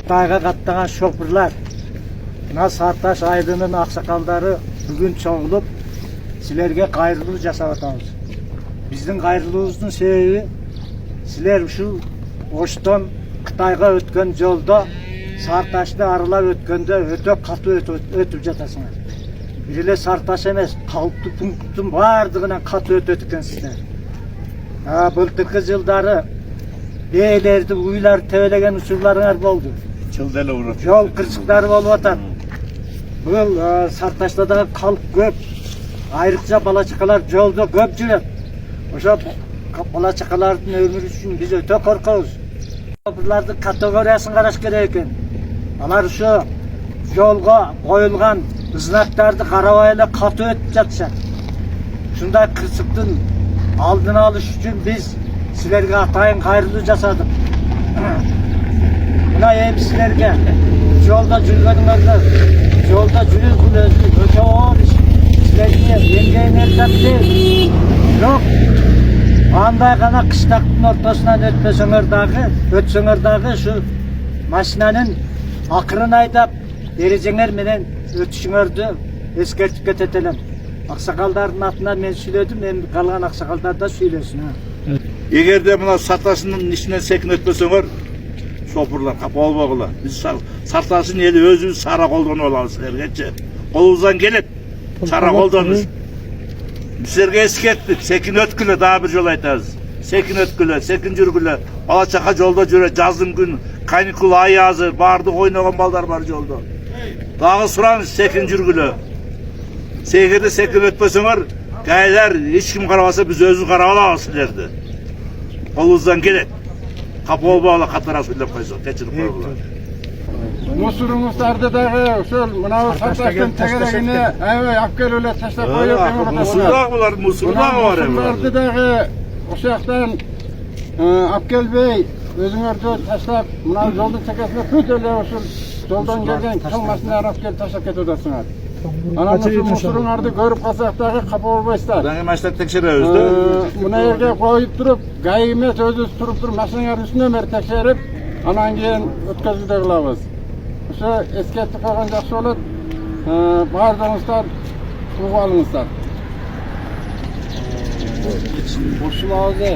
Kıtayga kattagan şoförler, Sartaş Aydın'ın aksakalları bugün çoğulup sizlerge gayrılığı jasap atабыз. Биздин gayrılığыбыздын себеби силер ушул Оштон Кытайга өткөн жолдо Сарташты аралап өткөндө өтө катуу өтүп жатасыңар. Бир эле Сарташ эмес, калыптуу пункттун баардыгынан катуу өтөт экенсиздер. Былтыркы жылдары бээлерди, уйлар тебелеген учурларыңар болду. Жол кырсыктары болуп атат. Бул Сарташта дагы калып көп. Айрыкча бала чакалар жолдо көп жүрөт. Ошо бала чакалардын өмүрү үчүн биз өтө коркобуз. Булардын категориясын караш керек экен. Алар ошо жолго коюлган знактарды карабай эле катуу өтүп жатышат. Ушундай кырсыктын алдын алыш үчүн биз силерге атайын кайрылуу жасадык. Мына эми силерге жолдо жүргөнүңөрдө, жолдо жүрүү өтө оор иш. Силерге эмгегиңер жатты. Бирок андай гана кыштактын ортосунан өтсөңөр дагы ушу машинанын акырын айдап эрежеңер менен өтүшүңөрдү эскертип кетет элем. Аксакалдардын атынан мен сүйлөдүм, эми калган аксакалдар да сүйлөсүн. Эгерде мына Сарташтын ишинен секин өтпөсөңөр, шопурлар капа болбогула. Биз Сарташтын эли өзүбүз чара колдонуп алабыз силергечи. Колубуздан келет, чара колдонуш. Силерге эскерттик, секин өткүлө, дагы бир жолу айтабыз. Секин өткүлө, секин жүргүлө. Бала чака жолдо жүрөт, жаздын күн, каникул аязы, баардык ойногон балдар бар жолдо. Дагы сураныч, секин жүргүлө. Эгерде секин өтпөсөңөр, кайлар эч ким карабаса, биз өзүбүз карап алабыз силерди. Колубуздан келет. Капа болбогула, катара сүйлөп койсок, кечирип койгула. Мусуруңуздарды дагы ошол мына Сарташтын тегерегине аябай алып келип эле таштап коюп, Мусур дагы бар эми. Мусурларды дагы ошол жактан алып келбей, өзүңөрдү таштап, мына жолдун чекесине бүт эле ошол жолдон келген чоң машиналарды алып келип таштап кетип атасыңар. Анан ушул мусуруңарды көрүп калсак дагы капа болбойсуздар. Даңгы машина текшеребиз да. Мына жерге коюп туруп, ГАИ эмес өзүбүз туруп машиналардын үстүнөн бери текшерип, анан кийин өткөзүүдөй кылабыз. Ошо эскертип койгон жакшы болот. Баардыгыңыздар угуп алыңыздар. Ушул алды.